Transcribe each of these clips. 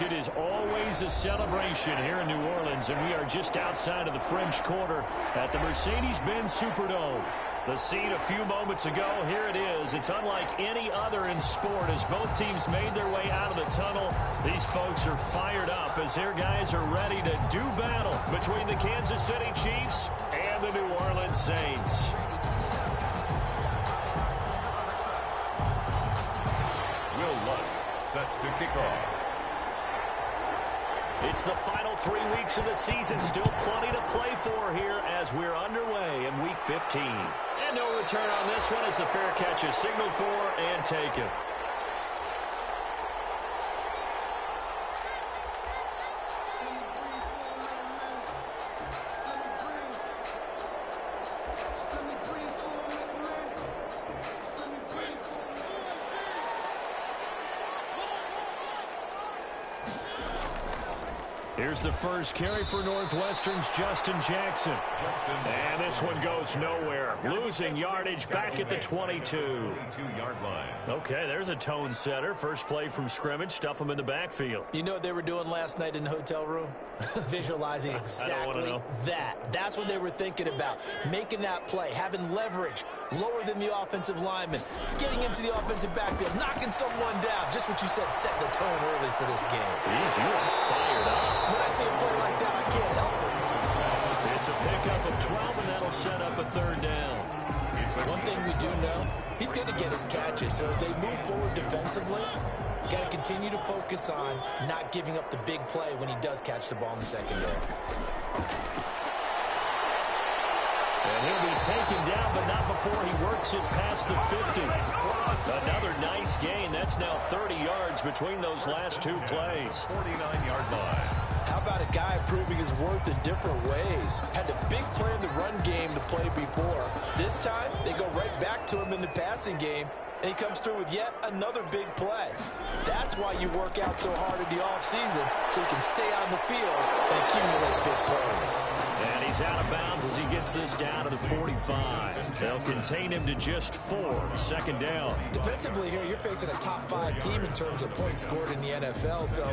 it is always a celebration here in New Orleans, and we are just outside of the French Quarter at the Mercedes-Benz Superdome. The scene a few moments ago, here it is. It's unlike any other in sport as both teams made their way out of the tunnel. These folks are fired up as their guys are ready to do battle between the Kansas City Chiefs and the New Orleans Saints. Set to kick off. It's the final 3 weeks of the season. Still plenty to play for here as we're underway in Week 15. And no return on this one as the fair catch is signaled for and taken. Here's the first carry for Northwestern's Justin Jackson. And this one goes nowhere. Losing yardage back at the 22. 22-yard line. Okay, there's a tone setter. First play from scrimmage. Stuff them in the backfield. You know what they were doing last night in the hotel room? Visualizing exactly that. That's what they were thinking about. Making that play, having leverage, lower than the offensive lineman, getting into the offensive backfield, knocking someone down. Just what you said, set the tone early for this game. Jeez, you are fired up. When I see a play like that, I can't help it. It's a pickup of 12, and that'll set up a third down. One thing we do know, he's going to get his catches. So as they move forward defensively, you got to continue to focus on not giving up the big play when he does catch the ball in the secondary. And he'll be taken down, but not before he works it past the 50. Another nice gain. That's now 30 yards between those last two plays. 49-yard line. How about a guy proving his worth in different ways? Had a big play in the run game to play before. This time, they go right back to him in the passing game, and he comes through with yet another big play. That's why you work out so hard in the offseason, so you can stay on the field and accumulate big plays. And he's out of bounds as he gets this down to the 45. They'll contain him to just 4. Second down. Defensively here, you're facing a top-5 team in terms of points scored in the NFL. So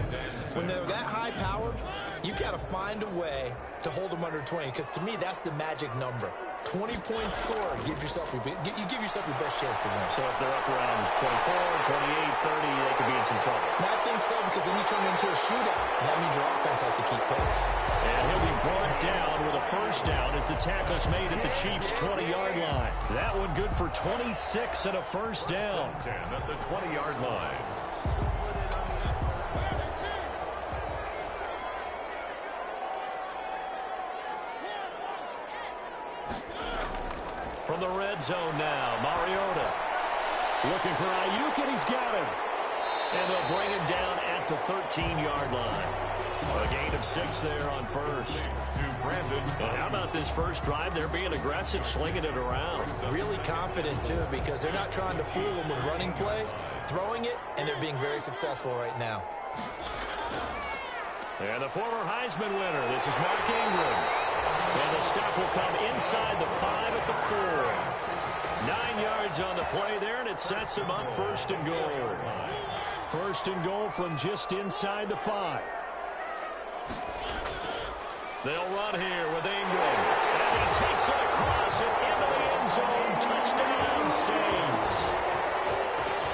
when they're that high-powered, you've got to find a way to hold them under 20, because to me, that's the magic number. 20-point score, you give yourself your best chance to win. So if they're up around 24, 28, 30, they could be in some trouble. I think so, because then you turn it into a shootout, and that means your offense has to keep pace. And he'll be brought down with a first down as the tackle's made at the Chiefs' 20-yard line. That one good for 26 and a first down. 10 at the 20-yard line. From the red zone now, Mariota looking for Ayuk, and he's got him. And they'll bring him down at the 13-yard line. A gain of 6 there on first. To Brandon. And how about this first drive? They're being aggressive, slinging it around. Really confident, too, because they're not trying to fool them with running plays, throwing it, and they're being very successful right now. And the former Heisman winner, this is Mark Ingram. And the stop will come inside the 5 at the 4. 9 yards on the play there, and it sets him up first and goal. First and goal from just inside the 5. They'll run here with Ingram. And he takes it across and into the end zone. Touchdown, Saints.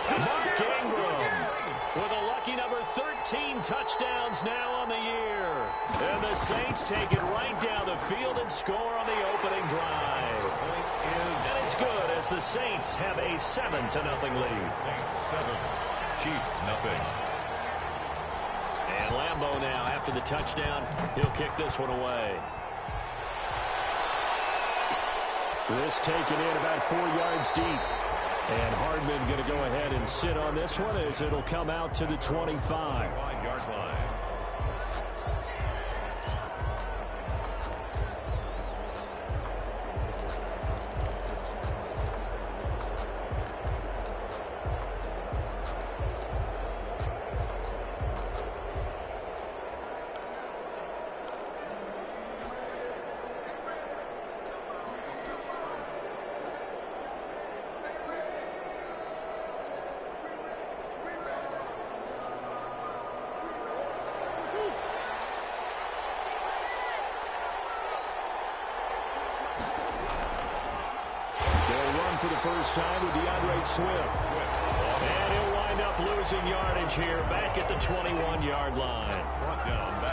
Mark Ingram with a lucky number 13 touchdowns now on the year. And the Saints take it right down the field and score on the opening drive. And it's good as the Saints have a 7-0 lead. Saints 7, Chiefs nothing. And Lambeau now, after the touchdown, he'll kick this one away. This taken in about 4 yards deep. And Hardman going to go ahead and sit on this one as it'll come out to the 25. 5-yard line. for the first time with DeAndre Swift. And he'll wind up losing yardage here back at the 21-yard line.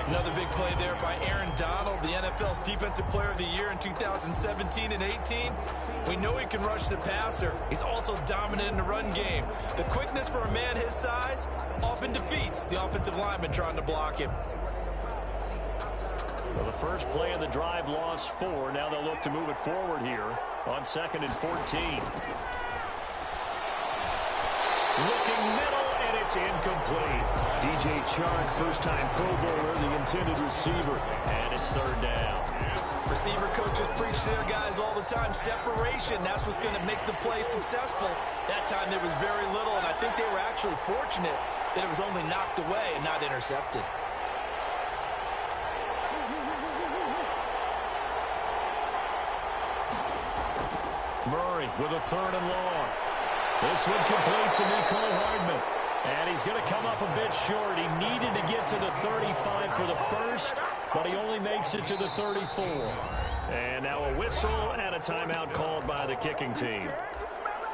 Another big play there by Aaron Donald, the NFL's Defensive Player of the Year in 2017 and 18. We know he can rush the passer. He's also dominant in the run game. The quickness for a man his size often defeats the offensive lineman trying to block him. Well, the first play of the drive lost 4. Now they'll look to move it forward here on 2nd and 14. Looking middle, and it's incomplete. DJ Chark, first-time Pro Bowler, the intended receiver, and it's 3rd down. Receiver coaches preach to their guys all the time. Separation, that's what's going to make the play successful. That time there was very little, and I think they were actually fortunate that it was only knocked away and not intercepted. Murray with a 3rd and long. This one complete to Mecole Hardman. And he's going to come up a bit short. He needed to get to the 35 for the first, but he only makes it to the 34. And now a whistle and a timeout called by the kicking team.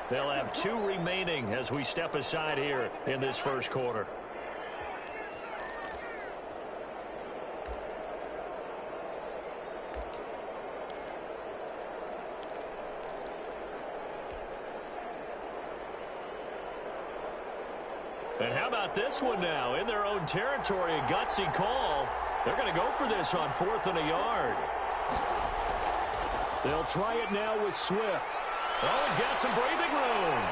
They'll have 2 remaining as we step aside here in this first quarter. And how about this one now? In their own territory, a gutsy call. They're going to go for this on 4th and a yard. They'll try it now with Swift. Oh, he's got some breathing room.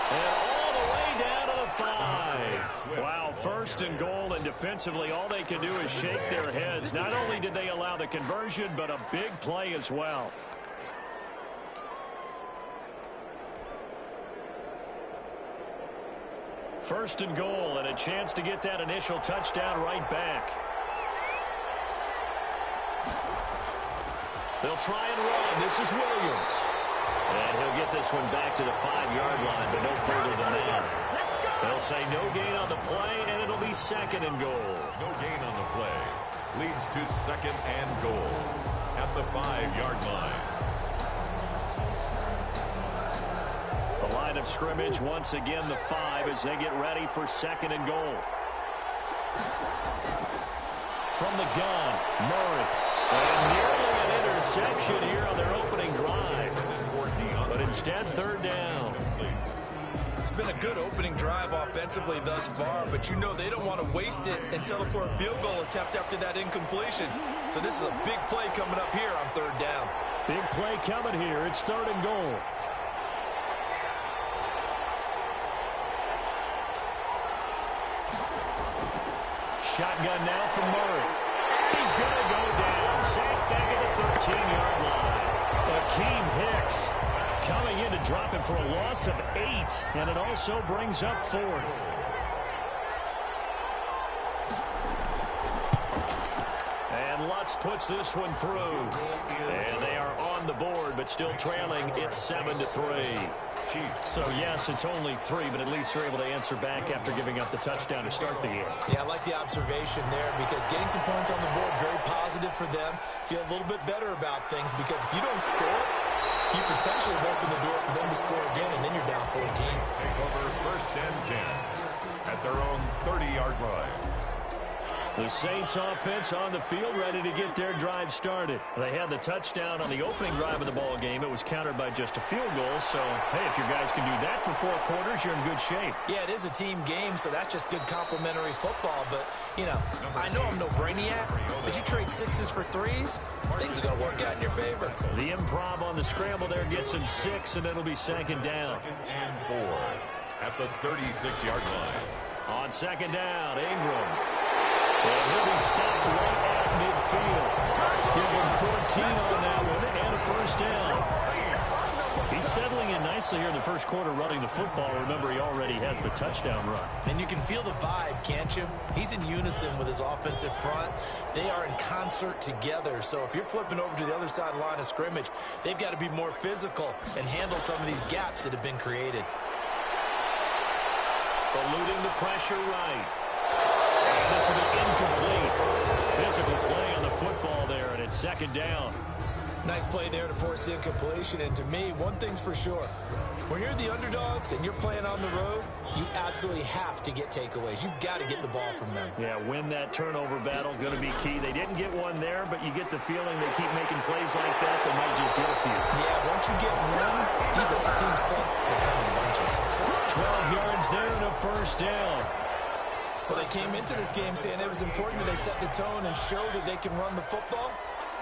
And all the way down to the 5. Wow, 1st and goal, and defensively all they can do is shake their heads. Not only did they allow the conversion, but a big play as well. First and goal, and a chance to get that initial touchdown right back. They'll try and run. This is Williams. And he'll get this one back to the 5-yard line, but no further than that. They'll say no gain on the play, and it'll be 2nd and goal. No gain on the play. Leads to 2nd and goal at the 5-yard line. The line of scrimmage, once again, the 5 as they get ready for 2nd and goal. From the gun, Murray. And nearly an interception here on their opening drive. But instead, 3rd down. It's been a good opening drive offensively thus far, but you know they don't want to waste it and settle for a field goal attempt after that incompletion. So this is a big play coming up here on 3rd down. Big play coming here. It's 3rd and goal. Shotgun now from Murray. He's going to go down. Sacked back at the 13-yard line. Akeem Hicks coming in to drop him for a loss of 8. And it also brings up 4th. And Lutz puts this one through. And they are on the board, but still trailing. It's 7-3. So, yes, it's only 3, but at least they're able to answer back after giving up the touchdown to start the year. Yeah, I like the observation there because getting some points on the board, very positive for them. Feel a little bit better about things because if you don't score, you potentially open the door for them to score again, and then you're down 14. Take over 1st and 10 at their own 30-yard line. The Saints offense on the field, ready to get their drive started. They had the touchdown on the opening drive of the ball game. It was countered by just a field goal. So, hey, if your guys can do that for 4 quarters, you're in good shape. Yeah, it is a team game, so that's just good complementary football. But, you know, I know I'm no brainiac, but you trade 6s for 3s, things are going to work out in your favor. The improv on the scramble there gets him 6, and it'll be 2nd down. 2nd and 4 at the 36-yard line. On 2nd down, Ingram. And he'll be stopped right at midfield. Give him 14 on that one and a 1st down. He's settling in nicely here in the first quarter running the football. Remember, he already has the touchdown run. And you can feel the vibe, can't you? He's in unison with his offensive front. They are in concert together. So if you're flipping over to the other side line of scrimmage, they've got to be more physical and handle some of these gaps that have been created. Eluding the pressure right. And this will be incomplete. Physical play on the football there, and it's 2nd down. Nice play there to force the incompletion. And to me, one thing's for sure. When you're the underdogs and you're playing on the road, you absolutely have to get takeaways. You've got to get the ball from them. Yeah, win that turnover battle, going to be key. They didn't get one there, but you get the feeling they keep making plays like that, they might just get a few. Yeah, once you get one, defensive teams think they come in bunches. 12 yards there and a first down. Well, they came into this game saying it was important that they set the tone and show that they can run the football.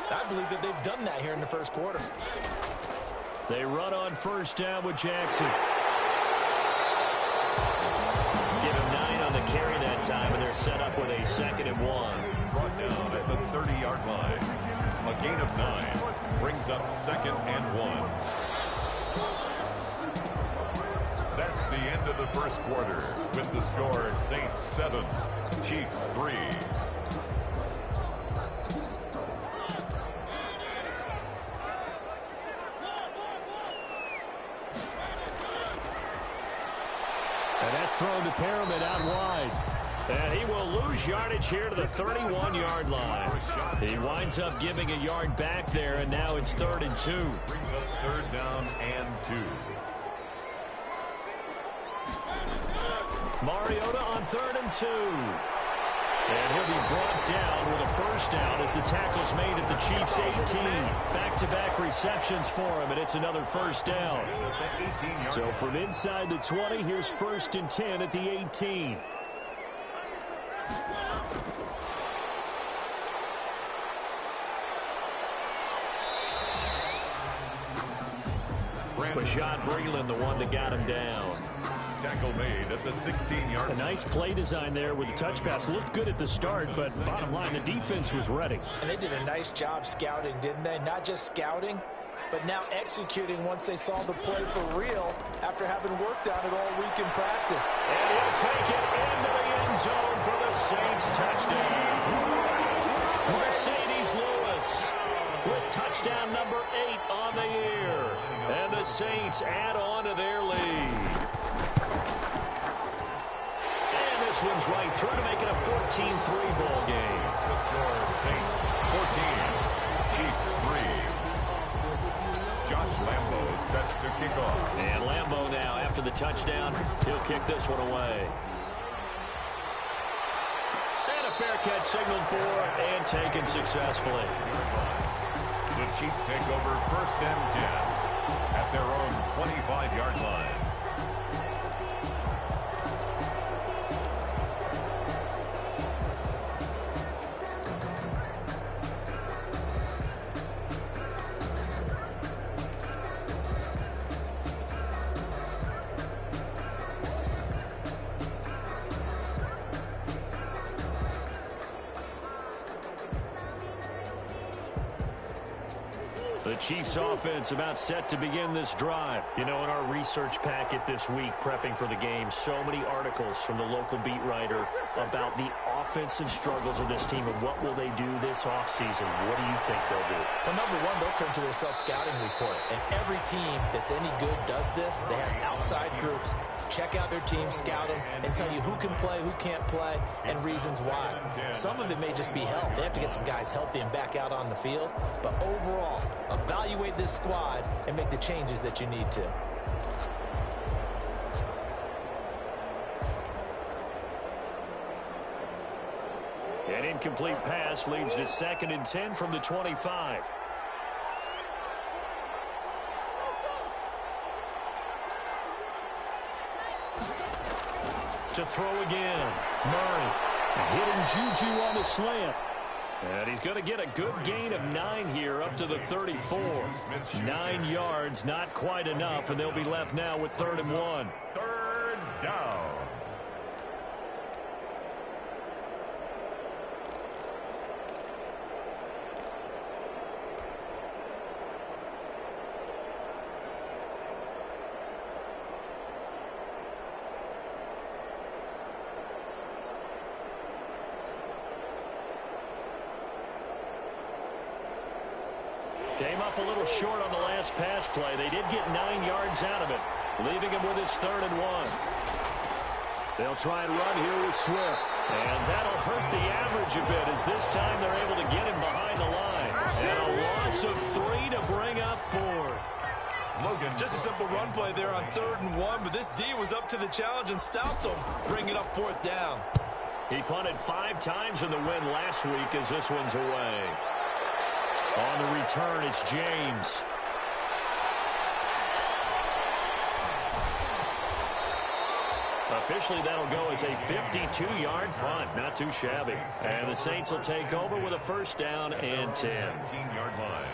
I believe that they've done that here in the first quarter. They run on first down with Jackson. Give him 9 on the carry that time, and they're set up with a 2nd and 1. Brought down at the 30-yard line. A gain of 9 brings up 2nd and 1. That's the end of the first quarter with the score Saints 7, Chiefs 3. And that's thrown to Pyramid out wide. And he will lose yardage here to the 31-yard line. He winds up giving a yard back there, and now it's 3rd and 2. Brings up 3rd down and 2. Mariota on 3rd and 2. And he'll be brought down with a first down as the tackle's made at the Chiefs' 18. Back-to-back receptions for him, and it's another first down. So from inside the 20, here's 1st and 10 at the 18. Rashad Breeland, the one that got him down. Tackle made at the 16-yard line. A nice play design there with the touch pass. Looked good at the start, but bottom line, the defense was ready. And they did a nice job scouting, didn't they? Not just scouting, but now executing once they saw the play for real after having worked on it all week in practice. And he'll take it into the end zone for the Saints touchdown. Mercedes Lewis with touchdown number 8 on the year. And the Saints add on to their lead. And this one's right through to make it a 14-3 ball game. The score, Saints 14, Chiefs 3. Josh Lambo set to kick off. And Lambo now, after the touchdown, he'll kick this one away. And a fair catch signaled for and taken successfully. The Chiefs take over 1st and 10 at their own 25-yard line. The Chiefs offense about set to begin this drive. You know, in our research packet this week, prepping for the game, so many articles from the local beat writer about the offensive struggles of this team and what will they do this offseason. What do you think they'll do? Well, number one, they'll turn to their self-scouting report. And every team that's any good does this. They have outside groups. Check out their team, scout them, and tell you who can play, who can't play, and reasons why. Some of it may just be health. They have to get some guys healthy and back out on the field. But overall, evaluate this squad and make the changes that you need to. An incomplete pass leads to 2nd and 10 from the 25. To throw again. Murray hitting Juju on the slant. And he's going to get a good gain of 9 here up to the 34. 9 yards, not quite enough, and they'll be left now with 3rd and 1. 3rd down. Came up a little short on the last pass play. They did get 9 yards out of it, leaving him with his 3rd and 1. They'll try and run here with Swift. And that'll hurt the average a bit as this time they're able to get him behind the line. And a loss of 3 to bring up 4th. Logan, just a simple run play there on 3rd and 1, but this D was up to the challenge and stopped them, bringing up 4th down. He punted 5 times in the win last week as this one's away. On the return, it's James. Officially, that'll go as a 52-yard punt. Not too shabby. And the Saints will take over with a first down and 10. 15-yard line.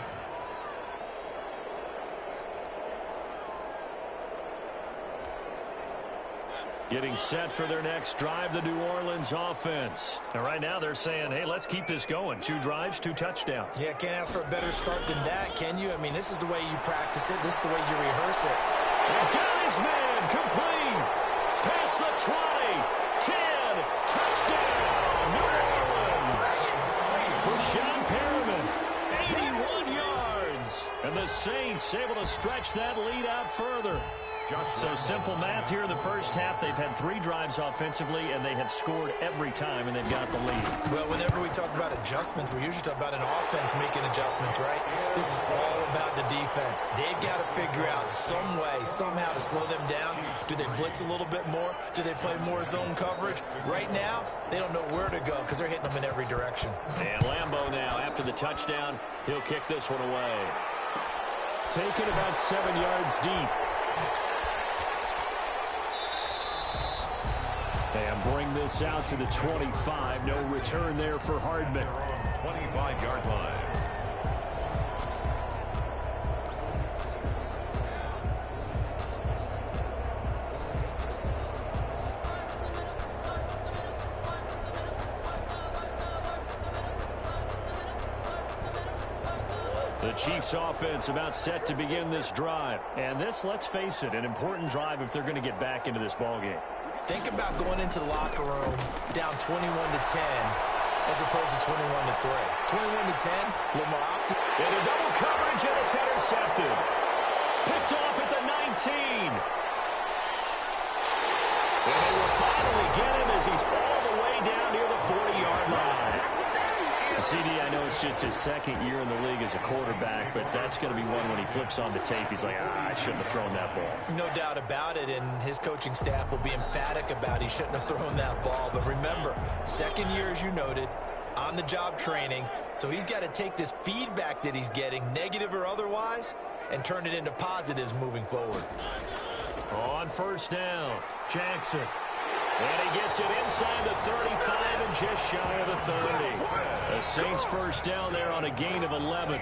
Getting set for their next drive, the New Orleans offense. And right now they're saying, hey, let's keep this going. 2 drives, 2 touchdowns. Yeah, can't ask for a better start than that, can you? I mean, this is the way you practice it. This is the way you rehearse it. And got his man complete. Past the 20, 10, touchdown, New Orleans. Rashawn Perriman, 81 yards. And the Saints able to stretch that lead out further. So simple math here in the first half. They've had 3 drives offensively, and they have scored every time, and they've got the lead. Well, whenever we talk about adjustments, we usually talk about an offense making adjustments, right? This is all about the defense. They've got to figure out some way, somehow to slow them down. Do they blitz a little bit more? Do they play more zone coverage? Right now, they don't know where to go because they're hitting them in every direction. And Lambeau now, after the touchdown, he'll kick this one away. Taken about 7 yards deep. And bring this out to the 25. No return there for Hardman. 25-yard line. The Chiefs offense about set to begin this drive. And this, let's face it, an important drive if they're going to get back into this ballgame. Think about going into the locker room down 21 to 10 as opposed to 21 to 3. 21 to 10, a little more optimal. Into double coverage, and it's intercepted. Picked off at the 19. And they will finally get him as he's all the way down near the 40-yard line. CD, I know it's just his 2nd year in the league as a quarterback, but that's going to be one when he flips on the tape. He's like, I shouldn't have thrown that ball. No doubt about it, and his coaching staff will be emphatic about he shouldn't have thrown that ball. But remember, 2nd year, as you noted, on-the-job training, so he's got to take this feedback that he's getting, negative or otherwise, and turn it into positives moving forward. On first down, Jackson. And he gets it inside the 35 and just shy of the 30. The Saints first down there on a gain of 11.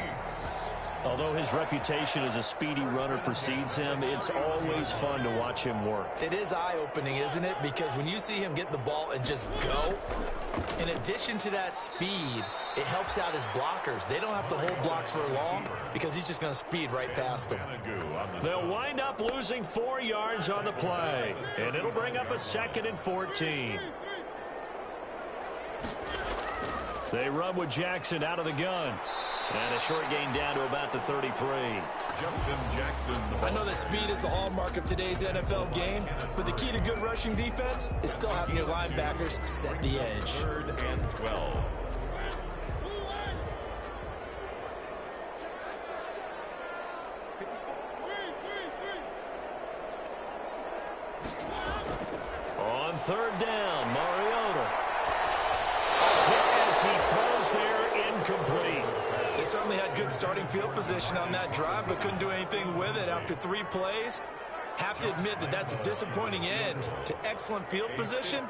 Although his reputation as a speedy runner precedes him, it's always fun to watch him work. It is eye-opening, isn't it? Because when you see him get the ball and just go, in addition to that speed, it helps out his blockers. They don't have to hold blocks for long because he's just going to speed right past them. They'll wind up losing 4 yards on the play, and it'll bring up a 2nd and 14. They run with Jackson out of the gun. And a short gain down to about the 33. Justin Jackson. I know that speed is the hallmark of today's NFL game, but the key to good rushing defense is still having your linebackers set the edge. 3rd and 12. On 3rd down, Mariota. As he throws there, incomplete. They certainly had good starting field position on that drive, but couldn't do anything with it after 3 plays. Have to admit that that's a disappointing end to excellent field position.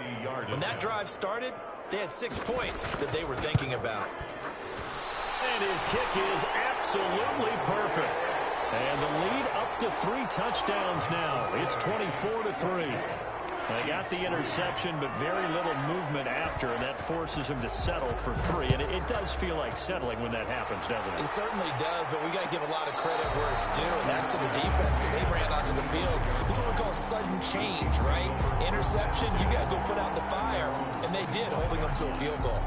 When that drive started, they had 6 points that they were thinking about. And his kick is absolutely perfect. And the lead up to 3 touchdowns now. It's 24-3. They got the interception, but very little movement after, and that forces him to settle for 3. And it does feel like settling when that happens, doesn't it? It certainly does, but we got to give a lot of credit where it's due, and that's to the defense because they ran onto the field. This is what we call sudden change, right? Interception, you got to go put out the fire, and they did, holding them to a field goal.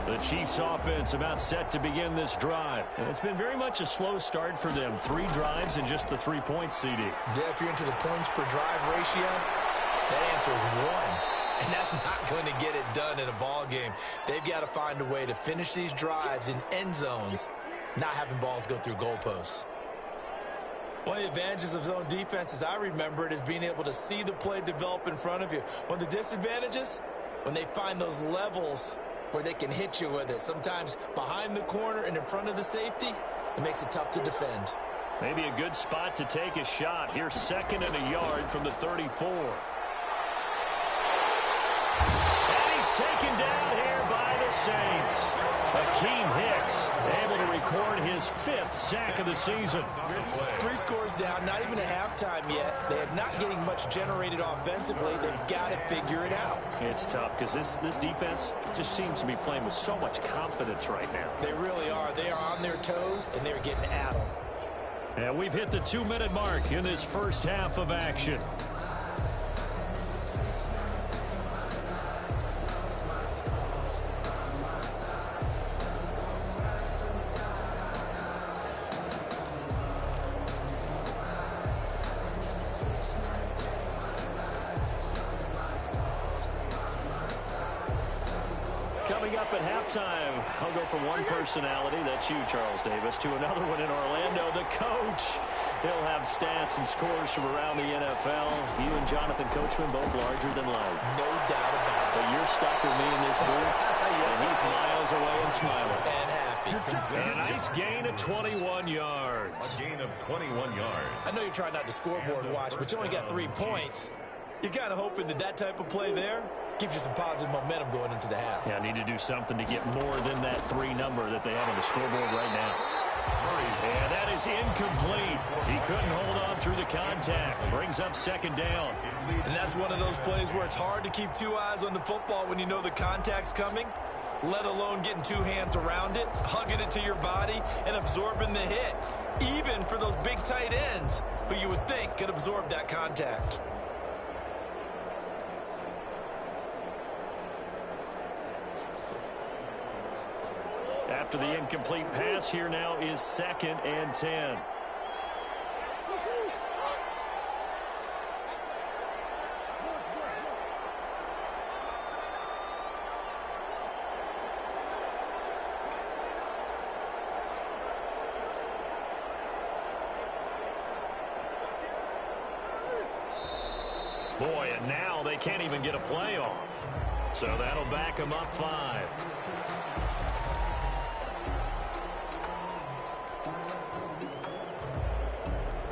The Chiefs offense about set to begin this drive. And it's been very much a slow start for them. 3 drives and just the 3 points, CD. Yeah, if you're into the points per drive ratio, that answer is 1. And that's not going to get it done in a ball game. They've got to find a way to finish these drives in end zones, not having balls go through goalposts. One of the advantages of zone defense, as I remember it, is being able to see the play develop in front of you. One of the disadvantages, when they find those levels where they can hit you with it, sometimes behind the corner and in front of the safety, it makes it tough to defend. Maybe a good spot to take a shot. Here's 2nd and a yard from the 34. And he's taken down here by the Saints. Akeem Hicks able to record his 5th sack of the season. 3 scores down, not even a halftime yet. They are not getting much generated offensively. They've got to figure it out. It's tough because this defense just seems to be playing with so much confidence right now. They really are. They are on their toes, and they're getting at them. And we've hit the 2-minute mark in this first half of action. Coming up at halftime, I'll go from one personality, that's you, Charles Davis, to another one in Orlando, the coach. He'll have stats and scores from around the NFL. You and Jonathan Coachman both larger than life. No doubt about it. But you're stuck with me in this booth, Yes, and he's miles away and smiling. And happy. And a nice gain of 21 yards. A gain of 21 yards. I know you're trying not to scoreboard watch, but you only got 3 points. You're kind of hoping that type of play there gives you some positive momentum going into the half. Yeah, I need to do something to get more than that 3 number that they have on the scoreboard right now. And that is incomplete. He couldn't hold on through the contact. Brings up 2nd down. And that's one of those plays where it's hard to keep 2 eyes on the football when you know the contact's coming, let alone getting 2 hands around it, hugging it to your body, and absorbing the hit. Even for those big tight ends who you would think could absorb that contact. After the incomplete pass, here now is 2nd and 10. Boy, and now they can't even get a play off. So that'll back them up 5.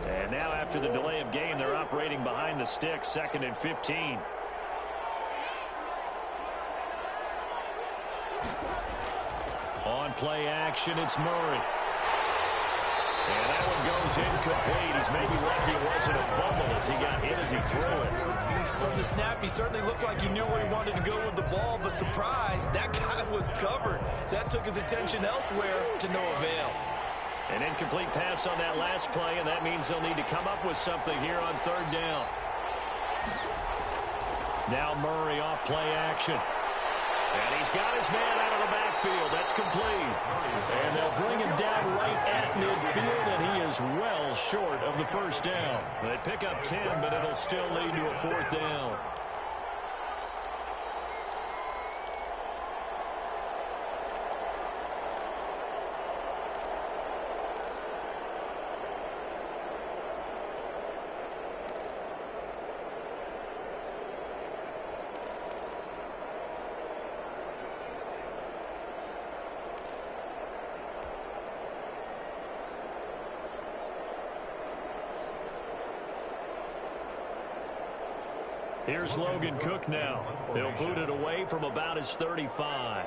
And now after the delay of game, they're operating behind the sticks, 2nd and 15. On play action, it's Murray. And that one goes incomplete. He's maybe lucky it wasn't a fumble as he got hit as he threw it. From the snap, he certainly looked like he knew where he wanted to go with the ball, but surprise, that guy was covered. So that took his attention elsewhere to no avail. An incomplete pass on that last play, and that means they'll need to come up with something here on 3rd down. Now Murray off play action. And he's got his man out of the backfield. That's complete. And they'll bring him down right at midfield, and he is well short of the 1st down. They pick up 10, but it'll still lead to a 4th down. Here's Logan Cook now. He'll boot it away from about his 35.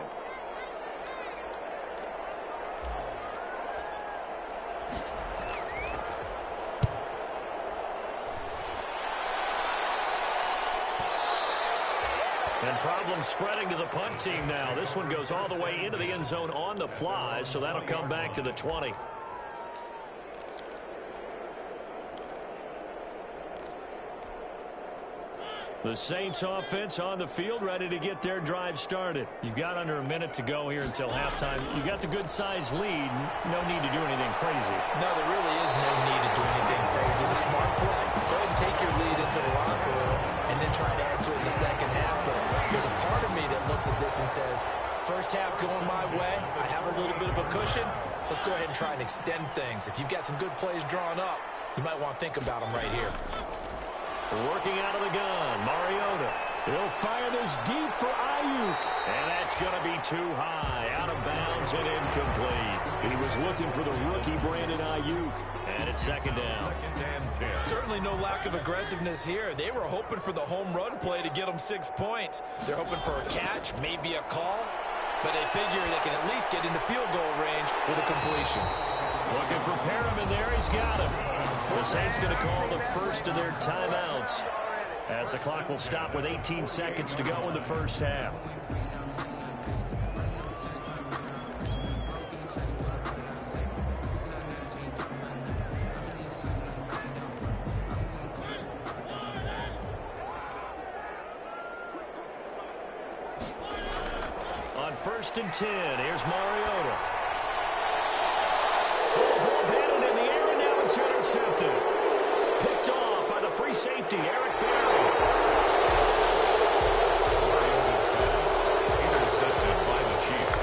And problem spreading to the punt team now. This one goes all the way into the end zone on the fly, so that'll come back to the 20. The Saints offense on the field, ready to get their drive started. You've got under a minute to go here until halftime. You got the good-sized lead. No need to do anything crazy. No, there really is no need to do anything crazy. The smart play, go ahead and take your lead into the locker room and then try to add to it in the second half. But there's a part of me that looks at this and says, first half going my way, I have a little bit of a cushion. Let's go ahead and try and extend things. If you've got some good plays drawn up, you might want to think about them right here. Working out of the gun, Mariota. He'll fire this deep for Ayuk. And that's going to be too high. Out of bounds and incomplete. He was looking for the rookie Brandon Ayuk. And it's second down. Second and 10. Certainly no lack of aggressiveness here. They were hoping for the home run play to get them 6 points. They're hoping for a catch, maybe a call. But they figure they can at least get into field goal range with a completion. Looking for Perriman there. He's got him. The Saints going to call the first of their timeouts as the clock will stop with 18 seconds to go in the first half. On 1st and 10, here's Mariota. Batted in the air, and now it's intercepted. Picked off by the free safety, Eric Berry. Intercepted by the Chiefs.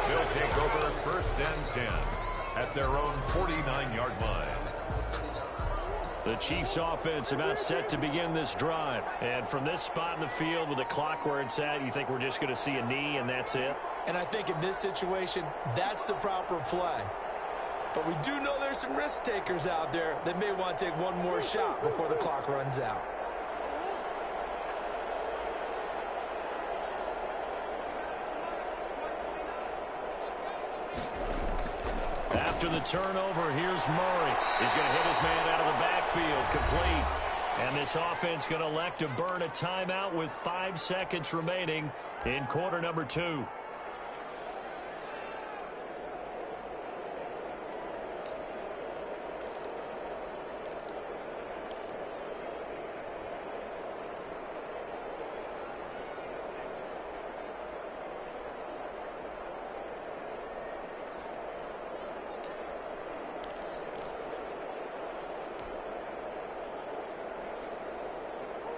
They'll take over 1st and 10 at their own 49-yard line. The Chiefs offense about set to begin this drive. And from this spot in the field with the clock where it's at, you think we're just going to see a knee and that's it? And I think in this situation, that's the proper play. But we do know there's some risk takers out there that may want to take one more shot before the clock runs out. After the turnover, here's Murray. He's going to hit his man out of the backfield, complete. And this offense going to elect to burn a timeout with 5 seconds remaining in quarter number 2.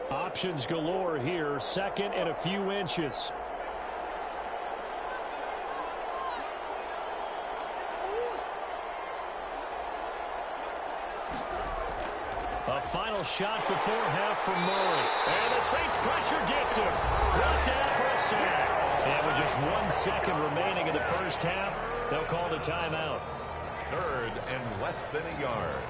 Options galore here, 2nd and a few inches. A final shot before half from Murray. And the Saints pressure gets him. Brought down for a sack. And with just 1 second remaining in the first half, they'll call the timeout. 3rd and less than a yard.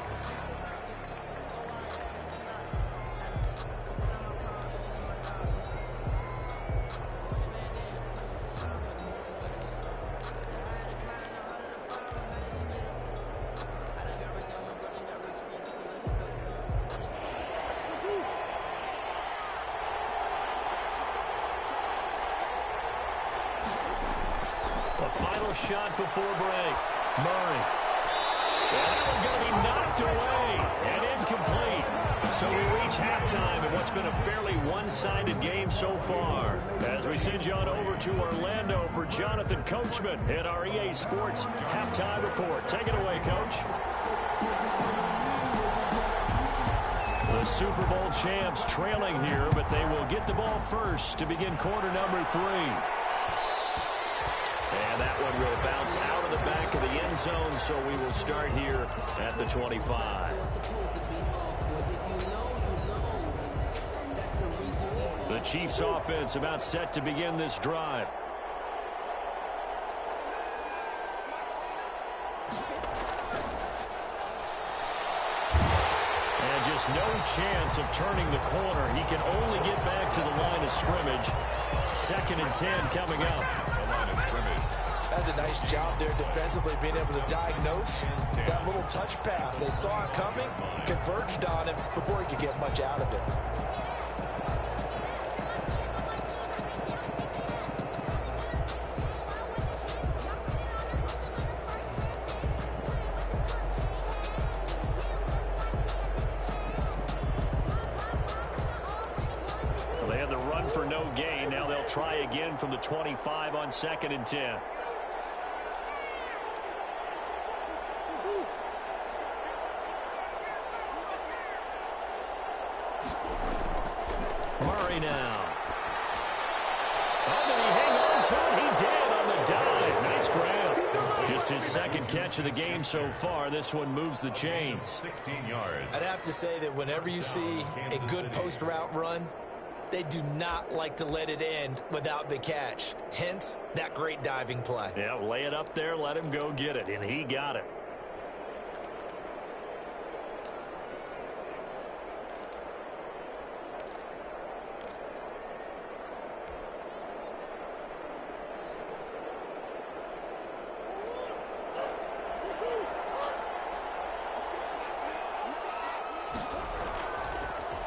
Shot before break. Murray. And that one's going to be knocked away and incomplete. So we reach halftime in what's been a fairly one-sided game so far. As we send you on over to Orlando for Jonathan Coachman in our EA Sports Halftime Report. Take it away, Coach. The Super Bowl champs trailing here, but they will get the ball first to begin quarter number 3. And that one will bounce out of the back of the end zone, so we will start here at the 25. The Chiefs offense about set to begin this drive. And just no chance of turning the corner. He can only get back to the line of scrimmage. 2nd and 10 coming up. That's a nice job there defensively, being able to diagnose that little touch pass. They saw it coming, converged on him before he could get much out of it. Well, they had the run for no gain. Now they'll try again from the 25 on 2nd and 10. Murray now. Oh, did he hang on to it? He did on the dive. Nice grab. Just his 2nd catch of the game so far. This one moves the chains. 16 yards. I'd have to say that whenever you see a good post-route run, they do not like to let it end without the catch. Hence, that great diving play. Yeah, lay it up there, let him go get it, and he got it.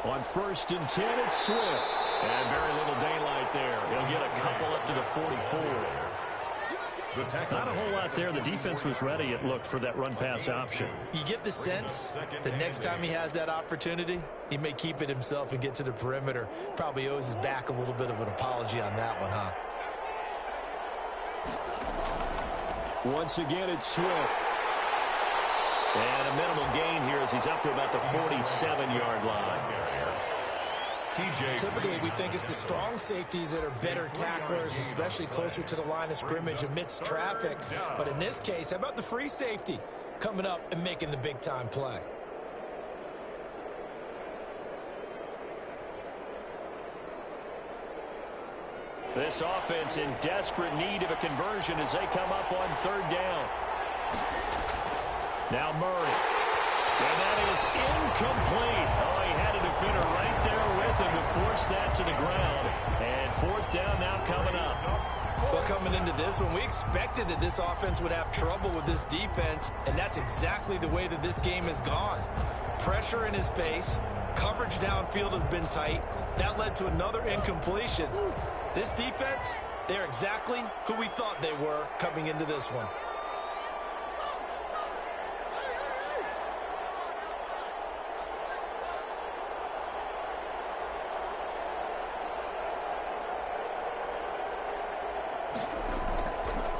On 1st and 10, it's Swift. And very little daylight there. He'll get a couple up to the 44. Not a whole lot there. The defense was ready, it looked, for that run-pass option. You get the sense that next time he has that opportunity, he may keep it himself and get to the perimeter. Probably owes his back a little bit of an apology on that one, huh? Once again, it's Swift. And a minimal gain here as he's up to about the 47-yard line. Typically, we think it's the strong safeties that are better tacklers, especially closer to the line of scrimmage amidst traffic. But in this case, how about the free safety coming up and making the big-time play? This offense in desperate need of a conversion as they come up on 3rd down. Now Murray. And that is incomplete. Oh, he had a defender right there with him to force that to the ground. And 4th down now coming up. Well, coming into this one, we expected that this offense would have trouble with this defense, and that's exactly the way that this game has gone. Pressure in his face. Coverage downfield has been tight. That led to another incompletion. This defense, they're exactly who we thought they were coming into this one.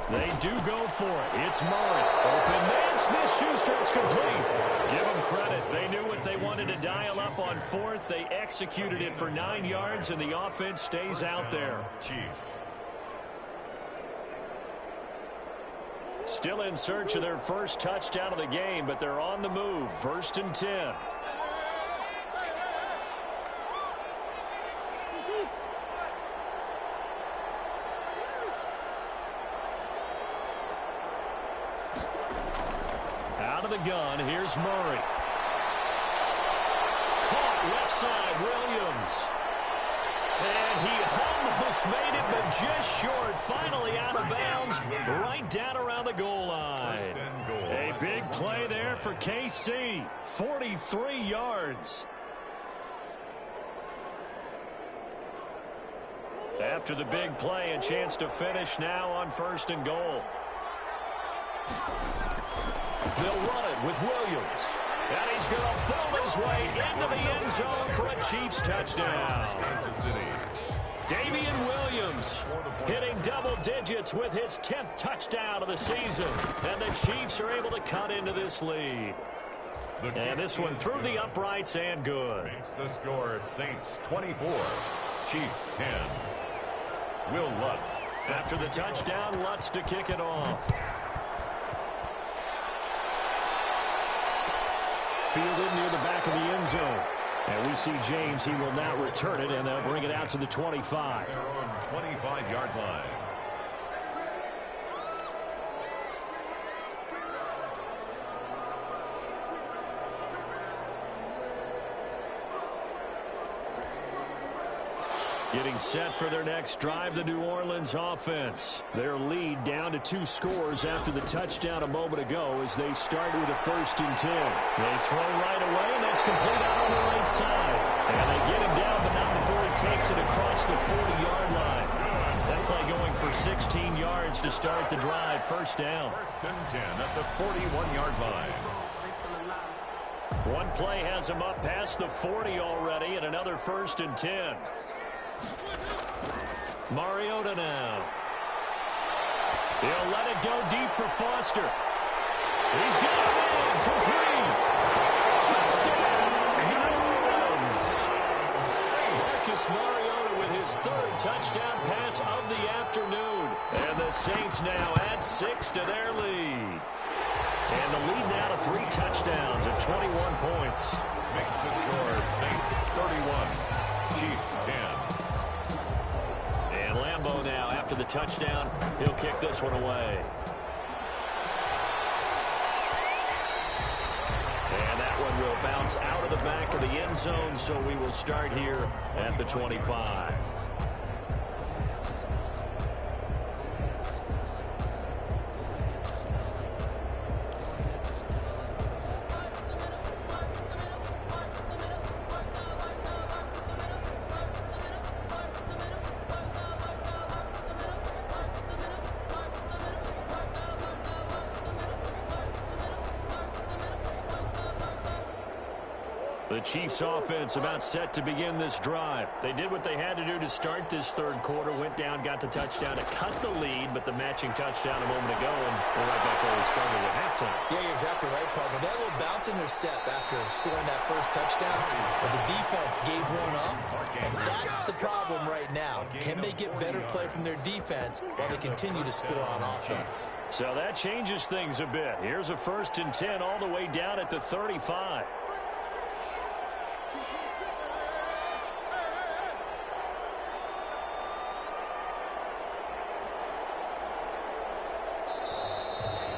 They do go for it. It's Murray. Open man. Smith-Schuster, it's complete. Give them credit. They knew what they wanted to dial up on 4th. They executed it for 9 yards, and the offense stays out there. Chiefs. Still in search of their first touchdown of the game, but they're on the move. 1st and 10. Out of the gun, here's Murray. Caught left side, Williams. And he almost made it, but just short. Finally out of bounds, right down around the goal line. A big play there for KC. 43 yards. After the big play, a chance to finish now on 1st and goal. They'll run it with Williams. And he's going to build his way into the end zone for a Chiefs touchdown. Kansas City. Damian Williams hitting double digits with his 10th touchdown of the season. And the Chiefs are able to cut into this lead. And this one through the uprights and good. Makes the score Saints 24, Chiefs 10. Will Lutz. After the touchdown, Lutz to kick it off. Fielded near the back of the end zone. And we see James. He will now return it, and they'll bring it out to the 25. They're on 25-yard line. Getting set for their next drive, the New Orleans offense. Their lead down to 2 scores after the touchdown a moment ago as they start with a 1st and 10. They throw right away, and that's complete out on the right side. And they get him down, but not before he takes it across the 40-yard line. That play going for 16 yards to start the drive. 1st down. 1st and 10 at the 41-yard line. One play has him up past the 40 already, and another 1st and 10. Mariota now. He'll let it go deep for Foster. He's got it in. Complete. Touchdown, New Orleans. Marcus Mariota with his third touchdown pass of the afternoon. And the Saints now add 6 to their lead. And the lead now to 3 touchdowns at 21 points. Makes the score Saints 31, Chiefs 10. And Lambeau now, after the touchdown, he'll kick this one away. And that one will bounce out of the back of the end zone, so we will start here at the 25. The Chiefs offense about set to begin this drive. They did what they had to do to start this third quarter, went down, got the touchdown to cut the lead, but the matching touchdown a moment ago, and we're right back where we started at halftime. Yeah, you're exactly right, partner. They had a little bounce in their step after scoring that first touchdown, but the defense gave one up, and that's the problem right now. Can they get better play from their defense while they continue to score on offense? So that changes things a bit. Here's a 1st and 10 all the way down at the 35.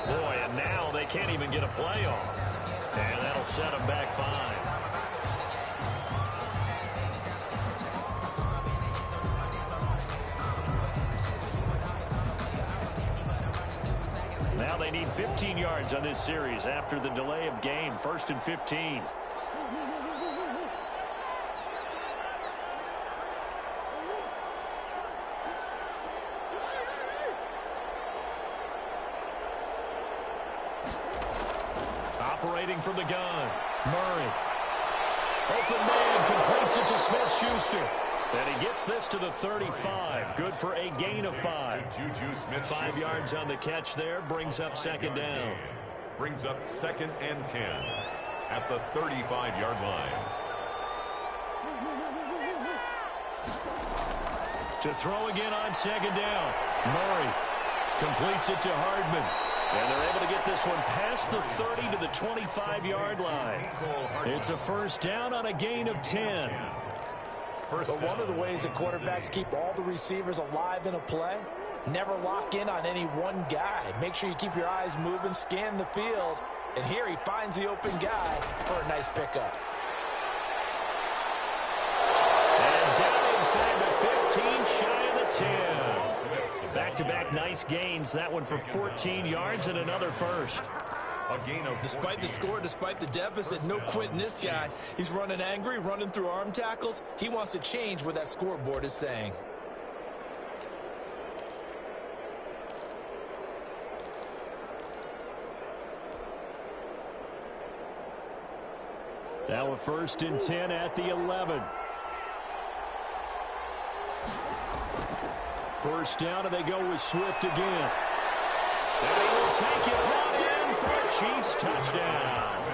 Boy, and now they can't even get a play off. And that'll set them back 5. Now they need 15 yards on this series after the delay of game. 1st and 15. Operating from the gun. Murray. Open man, completes it to Smith-Schuster. And he gets this to the 35. Good for a gain of 5. 5 yards on the catch there. Brings up 2nd down. Brings up 2nd and 10 at the 35-yard line. To throw again on 2nd down. Murray completes it to Hardman. And they're able to get this one past the 30 to the 25-yard line. It's a 1st down on a gain of 10. But one of the ways that quarterbacks keep all the receivers alive in a play, never lock in on any one guy. Make sure you keep your eyes moving, scan the field. And here he finds the open guy for a nice pickup. And down inside the 15, shy of the 10. Back-to-back nice gains. That one for 14 yards and another 1st. Despite the score, despite the deficit, no quitting this guy. He's running angry, running through arm tackles. He wants to change what that scoreboard is saying. Now a 1st and 10 at the 11. 1st down, and they go with Swift again. And they will take it on in for a Chiefs touchdown.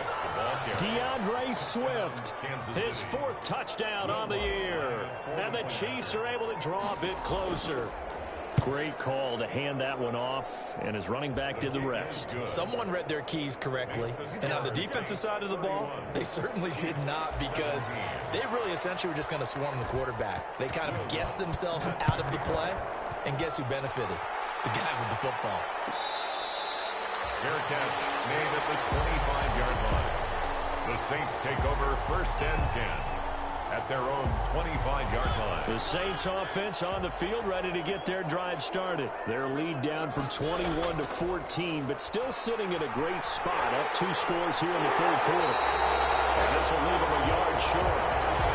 DeAndre Swift, his 4th touchdown on the year. And the Chiefs are able to draw a bit closer. Great call to hand that one off, and his running back did the rest. Someone read their keys correctly, and on the defensive side of the ball, they certainly did not, because they really essentially were just going to swarm the quarterback. They kind of guessed themselves out of the play, and guess who benefited? The guy with the football. Fair catch made at the 25-yard line. The Saints take over 1st and 10 at their own 25-yard line. The Saints offense on the field, ready to get their drive started. Their lead down from 21 to 14, but still sitting at a great spot. Up 2 scores here in the 3rd quarter. And this will leave them a yard short.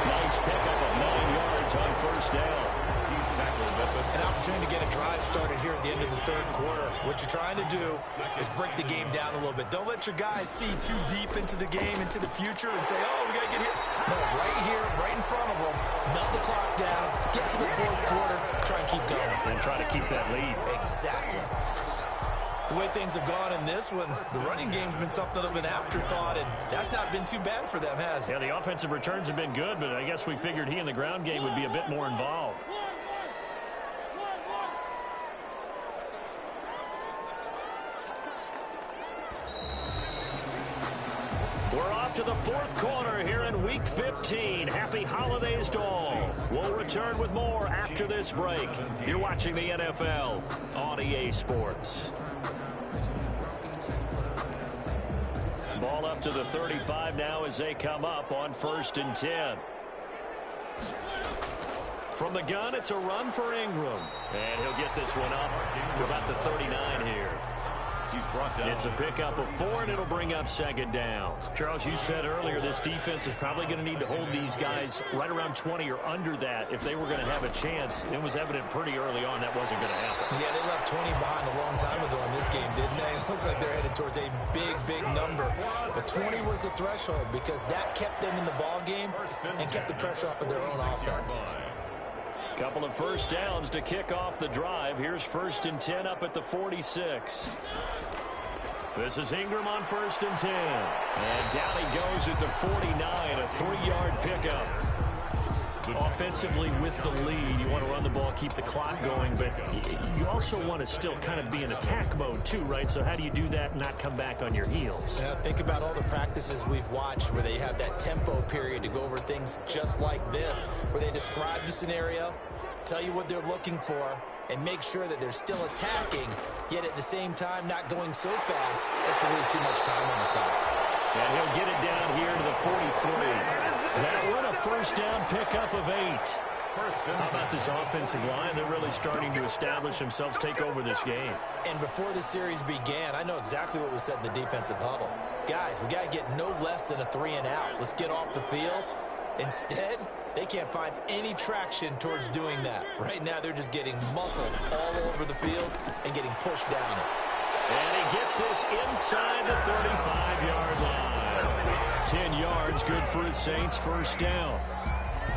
Nice pickup of 9 yards on 1st down. He's tackled An opportunity to get a drive started here at the end of the third quarter. What you're trying to do is break the game down a little bit. Don't let your guys see too deep into the game, into the future, and say, oh, we got to get here. No, right here, right in front of them, melt the clock down, get to the fourth quarter, try and keep going. And try to keep that lead. Exactly. The way things have gone in this one, the running game's been something of an afterthought, and that's not been too bad for them, has it? Yeah, the offensive returns have been good, but I guess we figured he in the ground game would be a bit more involved. We're off to the fourth quarter here in Week 15. Happy holidays to all. We'll return with more after this break. You're watching the NFL on EA Sports. Ball up to the 35 now as they come up on 1st and 10. From the gun, it's a run for Ingram. And he'll get this one up to about the 39 here. He's brought down. It's a pickup of 4, and it'll bring up 2nd down. Charles, you said earlier this defense is probably going to need to hold these guys right around 20 or under that if they were going to have a chance. It was evident pretty early on that wasn't going to happen. Yeah, they left 20 behind a long time ago in this game, didn't they? It looks like they're headed towards a big, big number. But 20 was the threshold because that kept them in the ball game and kept the pressure off of their own offense. Couple of first downs to kick off the drive. Here's 1st and 10 up at the 46. This is Ingram on 1st and 10. And down he goes at the 49, a 3-yard pickup. Offensively with the lead, you want to run the ball, keep the clock going, but you also want to still kind of be in attack mode too, right? So how do you do that and not come back on your heels? Yeah, think about all the practices we've watched where they have that tempo period to go over things just like this, where they describe the scenario, tell you what they're looking for, and make sure that they're still attacking, yet at the same time not going so fast as to leave too much time on the clock. And he'll get it down here to the 43. That one a first down pickup of 8. How about this offensive line? They're really starting to establish themselves, take over this game. And before the series began, I know exactly what was said in the defensive huddle. Guys, we got to get no less than a 3 and out. Let's get off the field. Instead, they can't find any traction towards doing that. Right now, they're just getting muscled all over the field and getting pushed down it. And he gets this inside the 35-yard line. 10 yards, good for the Saints, first down.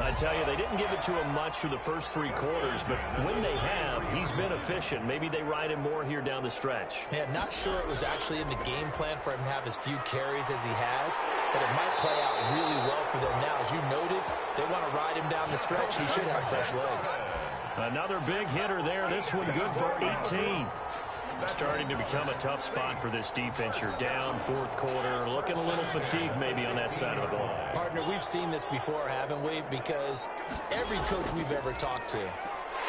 I tell you, they didn't give it to him much through the first 3 quarters, but when they have, he's been efficient. Maybe they ride him more here down the stretch. Yeah, not sure it was actually in the game plan for him to have as few carries as he has, but it might play out really well for them now. As you noted, if they want to ride him down the stretch, he should have fresh legs. Another big hitter there. This one good for 18. Starting to become a tough spot for this defense. You're down, fourth quarter, looking a little fatigued maybe on that side of the ball. Partner, we've seen this before, haven't we? Because every coach we've ever talked to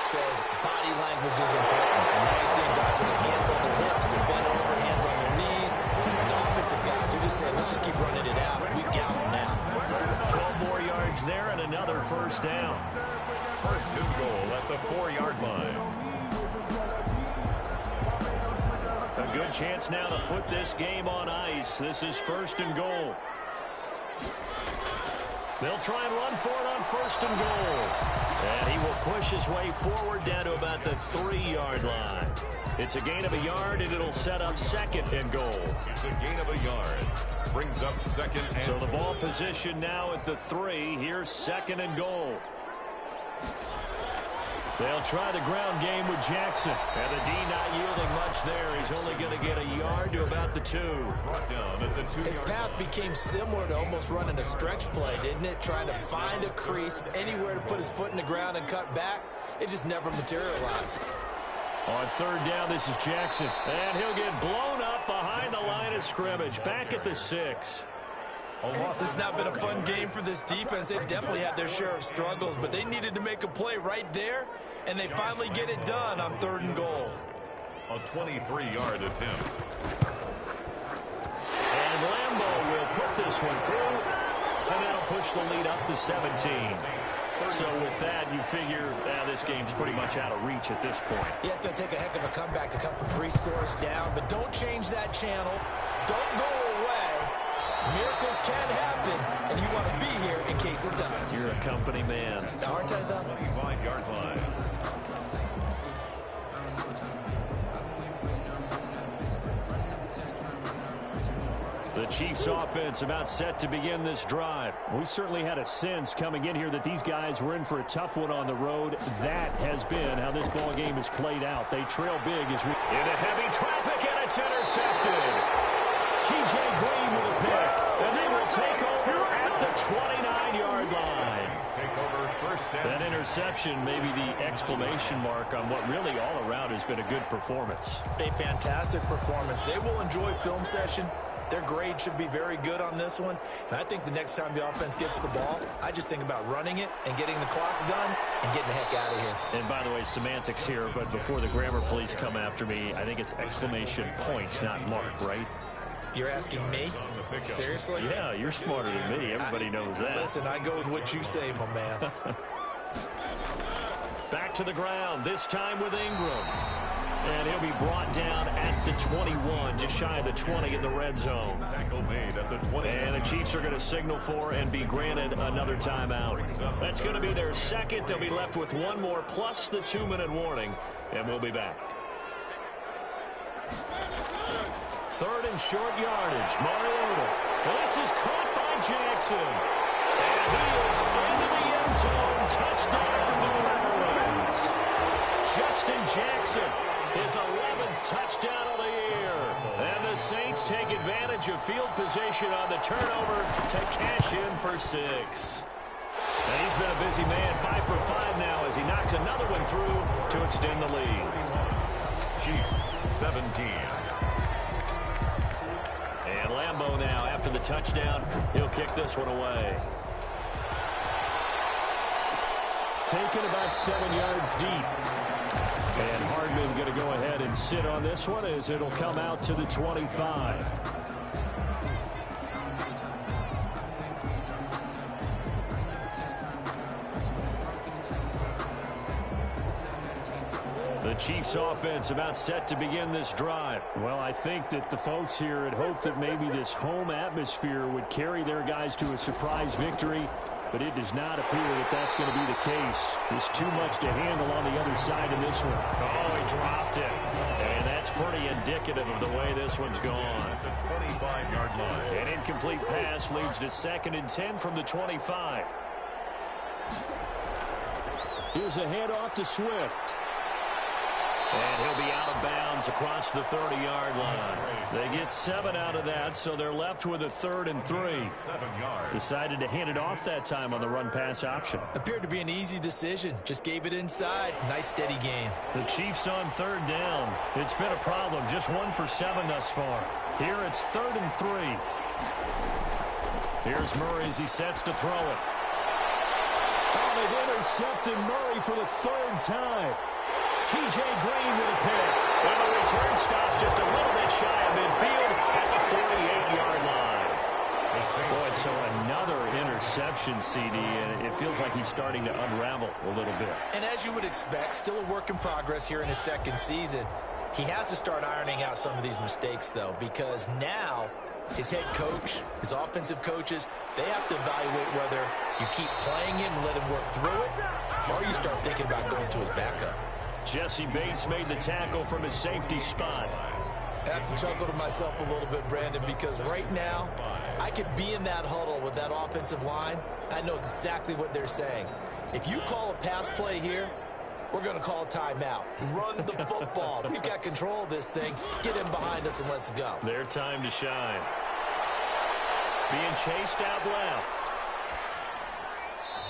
says body language is important. And now you're seeing guys with their hands on their hips and bent over, hands on their knees. And the offensive guys are just saying, let's just keep running it out. We got them now. 12 more yards there and another first down. 1st and goal at the 4-yard line. A good chance now to put this game on ice. This is 1st and goal. They'll try and run for it on 1st and goal. And he will push his way forward down to about the 3-yard line. It's a gain of a yard, and it'll set up 2nd and goal. It's a gain of a yard. Brings up 2nd and so the ball position now at the 3. Here's 2nd and goal. They'll try the ground game with Jackson. And the D not yielding much there. He's only going to get a yard to about the 2. brought down at the 2-yard His path became similar to almost running a stretch play, didn't it? Trying to find a crease, anywhere to put his foot in the ground and cut back. It just never materialized. On 3rd down, this is Jackson. And he'll get blown up behind the line of scrimmage. Back at the 6. This has not been a fun game for this defense. They've definitely had their share of struggles, but they needed to make a play right there, and they finally get it done on 3rd and goal. A 23-yard attempt. And Lambeau will put this one through, and that'll push the lead up to 17. So with that, you figure this game's pretty much out of reach at this point. Yeah, it's going to take a heck of a comeback to come from 3 scores down, but don't change that channel. Don't go away. Miracles can happen, and you want to be here in case it does. You're a company man. Aren't I, though? 25-yard line. The Chiefs offense about set to begin this drive. We certainly had a sense coming in here that these guys were in for a tough one on the road. That has been how this ball game has played out. They trail big as we... Into heavy traffic, and it's intercepted. T.J. Green with a pick. And they will take over at the 29-yard line. Take over first down. That interception may be the exclamation mark on what really all around has been a good performance. A fantastic performance. They will enjoy film session. Their grade should be very good on this one. And I think the next time the offense gets the ball, I just think about running it and getting the clock done and getting the heck out of here. And by the way, semantics here, but before the grammar police come after me, I think it's exclamation point, not mark, right? You're asking me? Seriously? Yeah, you're smarter than me. Everybody knows that. Listen, I go with what you say, my man. Back to the ground, this time with Ingram. And he'll be brought down at the 21, just shy of the 20 in the red zone. Tackle made at the 20. And the Chiefs are going to signal for and be granted another timeout. That's going to be their second. They'll be left with one more plus the 2-minute warning, and we'll be back. Third and short yardage. Mariota. Well, this is caught by Jackson. And he is into the end zone. Touchdown, New Orleans. Justin Jackson, his 11th touchdown of the year. And the Saints take advantage of field position on the turnover to cash in for 6. And he's been a busy man, 5 for 5 now as he knocks another one through to extend the lead. Chiefs 17. And Lambeau now, after the touchdown, he'll kick this one away. Taken about 7 yards deep. And Hardman going to go ahead and sit on this one as it'll come out to the 25. The Chiefs offense about set to begin this drive. Well, I think that the folks here had hoped that maybe this home atmosphere would carry their guys to a surprise victory, but it does not appear that that's going to be the case. There's too much to handle on the other side of this one. Oh, he dropped it. And that's pretty indicative of the way this one's gone. The 25-yard line. An incomplete pass leads to 2nd and 10 from the 25. Here's a handoff to Swift. And he'll be out of bounds across the 30-yard line. They get 7 out of that, so they're left with a 3rd and 3. 7 yards. Decided to hand it off that time on the run-pass option. Appeared to be an easy decision. Just gave it inside. Nice, steady game. The Chiefs on 3rd down. It's been a problem. Just 1 for 7 thus far. Here it's 3rd and 3. Here's Murray as he sets to throw it. Oh, they've intercepted Murray for the 3rd time. T.J. Green with a pick. And the return stops just a little bit shy of midfield at the 48-yard line. Boy, so another interception, CD, and it feels like he's starting to unravel a little bit. And as you would expect, still a work in progress here in his 2nd season. He has to start ironing out some of these mistakes, though, because now his head coach, his offensive coaches, they have to evaluate whether you keep playing him and let him work through it, or you start thinking about going to his backup. Jesse Bates made the tackle from his safety spot. I have to chuckle to myself a little bit, Brandon, because right now I could be in that huddle with that offensive line. I know exactly what they're saying. If you call a pass play here, we're going to call a timeout. Run the football. We've got control of this thing. Get him behind us and let's go. Their time to shine. Being chased out left.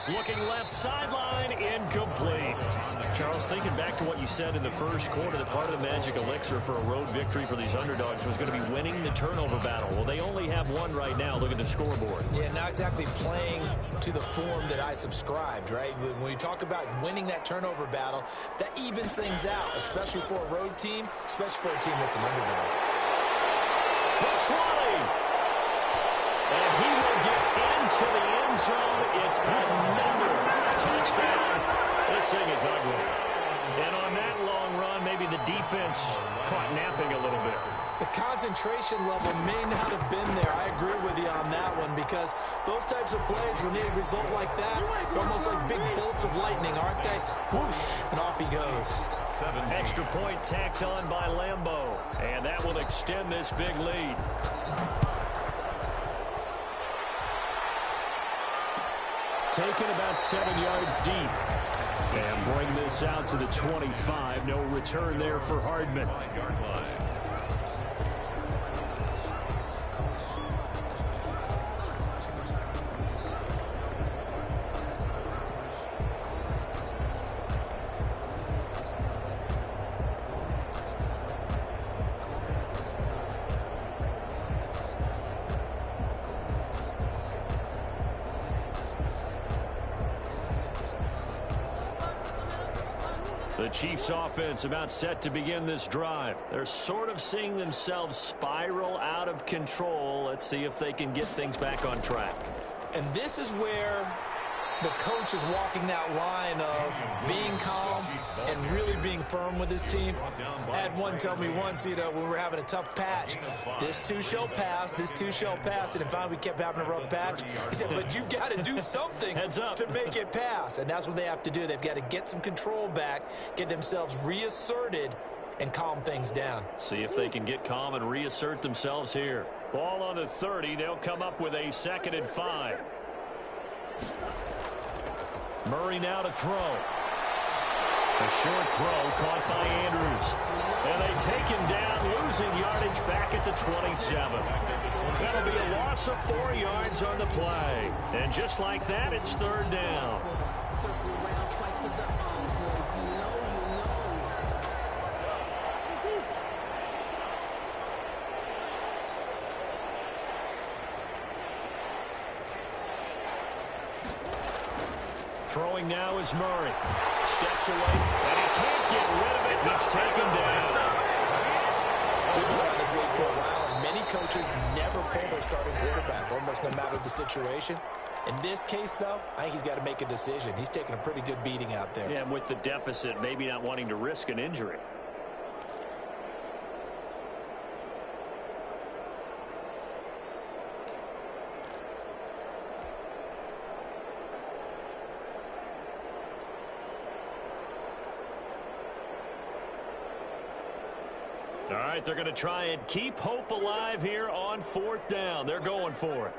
Looking left sideline, incomplete. Charles, thinking back to what you said in the first quarter, the part of the magic elixir for a road victory for these underdogs was going to be winning the turnover battle. Well, they only have one right now. Look at the scoreboard. Yeah, not exactly playing to the form that I subscribed, right? When you talk about winning that turnover battle, that evens things out, especially for a road team, especially for a team that's an underdog. That's right. And he will get into the end zone. It's another touchdown. This thing is ugly. And on that long run, maybe the defense caught napping a little bit. The concentration level may not have been there. I agree with you on that one because those types of plays, when they result like that, they're almost like big bolts of lightning, aren't they? Whoosh, and off he goes. Extra point tacked on by Lambeau. And that will extend this big lead. taken about 7 yards deep. And bring this out to the 25. No return there for Hardman. The Chiefs offense about set to begin this drive. They're sort of seeing themselves spiral out of control. Let's see if they can get things back on track. And this is where the coach is walking that line of being calm and really being firm with his team. I had one tell me once, when we were having a tough patch, this too shall pass, this too shall pass. And then finally we kept having a rough patch. He said, but you've got to do something to make it pass. And that's what they have to do. They've got to get some control back, get themselves reasserted, and calm things down. See if they can get calm and reassert themselves here. Ball on the 30. They'll come up with a 2nd and 5. Murray now to throw. A short throw caught by Andrews. And they take him down, losing yardage back at the 27. That'll be a loss of 4 yards on the play. And just like that, it's 3rd down. Throwing now is Murray. Steps away, and he can't get rid of it. He's taken down. We've been around this league for a while, and many coaches never pull their starting quarterback, almost no matter the situation. In this case, though, I think he's got to make a decision. He's taking a pretty good beating out there. Yeah, and with the deficit, maybe not wanting to risk an injury. All right, they're going to try and keep hope alive here on 4th down. They're going for it.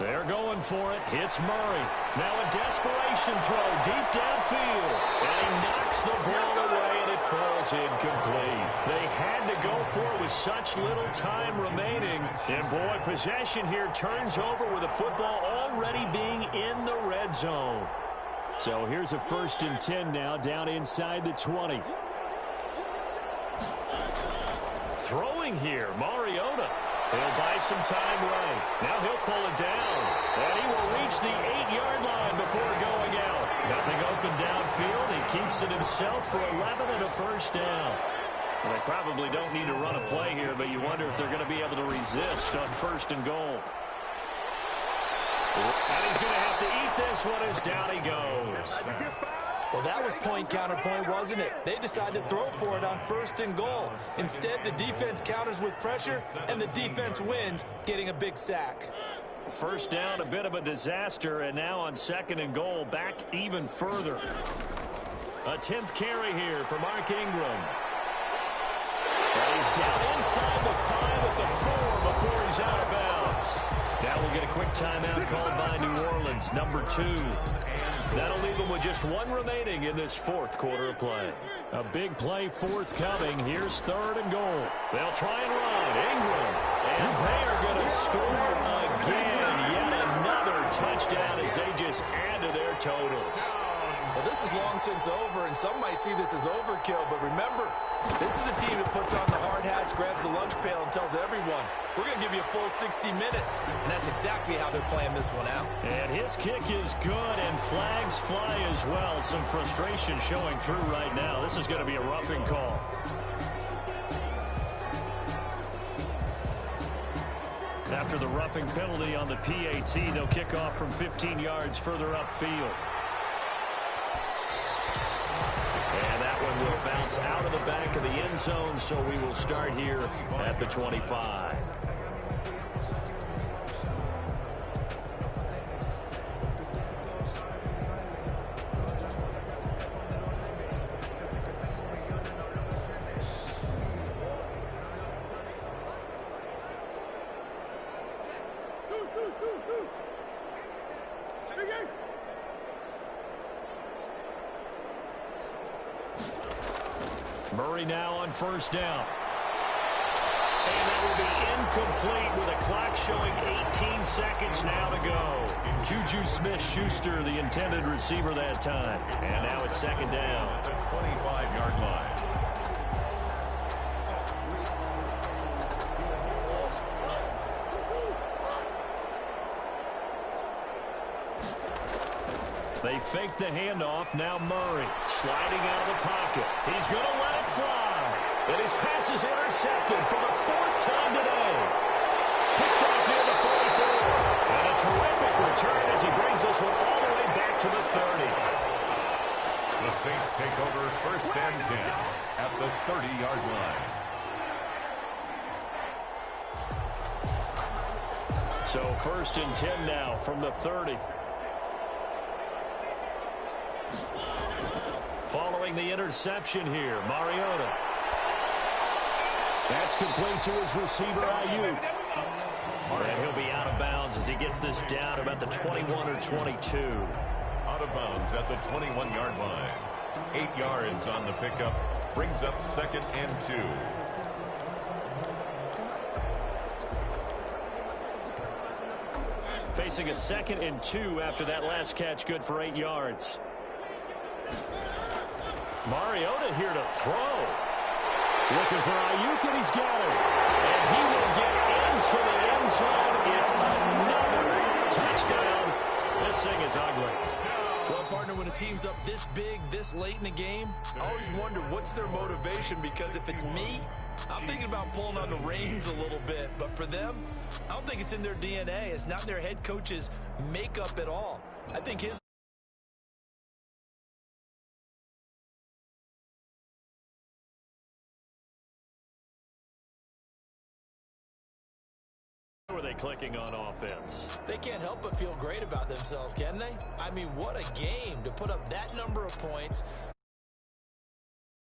They're going for it. Hits Murray. Now a desperation throw deep downfield. And he knocks the ball away, and it falls incomplete. They had to go for it with such little time remaining. And, boy, possession here turns over with the football already being in the red zone. So here's a 1st and 10 now, down inside the 20. Throwing here, Mariota. He'll buy some time right. Now he'll pull it down. And he will reach the 8-yard line before going out. Nothing open downfield. He keeps it himself for 11 and a 1st down. Well, they probably don't need to run a play here, but you wonder if they're going to be able to resist on 1st and goal. And he's going to have to eat this one as down he goes. Well, that was point counterpoint, wasn't it? They decided to throw for it on 1st and goal. Instead, the defense counters with pressure, and the defense wins, getting a big sack. 1st down, a bit of a disaster, and now on 2nd and goal, back even further. A 10th carry here for Mark Ingram. And he's down inside the 5 at the 4 before he's out of bounds. Now we'll get a quick timeout called by New Orleans, number 2. That'll leave them with just 1 remaining in this 4th quarter of play. A big play forthcoming. Here's 3rd and goal. They'll try and run. Ingram. And they are going to score again. Yet another touchdown as they just add to their totals. Well, this is long since over, and some might see this as overkill, but remember, this is a team that puts on the hard hats, grabs the lunch pail, and tells everyone, we're going to give you a full 60 minutes, and that's exactly how they're playing this one out. And his kick is good, and flags fly as well. Some frustration showing through right now. This is going to be a roughing call. After the roughing penalty on the PAT, they'll kick off from 15 yards further upfield. And that one will bounce out of the back of the end zone, so we will start here at the 25. Murray now on first down. And that will be incomplete with a clock showing 18 seconds now to go. Juju Smith-Schuster, the intended receiver that time. And now it's second down. At the 25-yard line. They fake the handoff. Now Murray sliding out of the pocket. He's going to let it fly. And his pass is intercepted for the fourth time today. Picked off near the 44. And a terrific return as he brings this one all the way back to the 30. The Saints take over first and 10 at the 30-yard line. So first and 10 now from the 30. Following the interception here, Mariota. That's complete to his receiver, Ayuk. And he'll be out of bounds as he gets this down about the 21 or 22. Out of bounds at the 21-yard line. 8 yards on the pickup. Brings up second and 2. Facing a second and 2 after that last catch, good for 8 yards. Mariota here to throw. Looking for Ayuk, and he's got it. And he will get into the end zone. It's another touchdown. This thing is ugly. Well, partner, when a team's up this big, this late in the game, I always wonder what's their motivation, because if it's me, I'm thinking about pulling on the reins a little bit. But for them, I don't think it's in their DNA. It's not their head coach's makeup at all. I think his Who are they clicking on offense? They can't help but feel great about themselves, can they? I mean, what a game to put up that number of points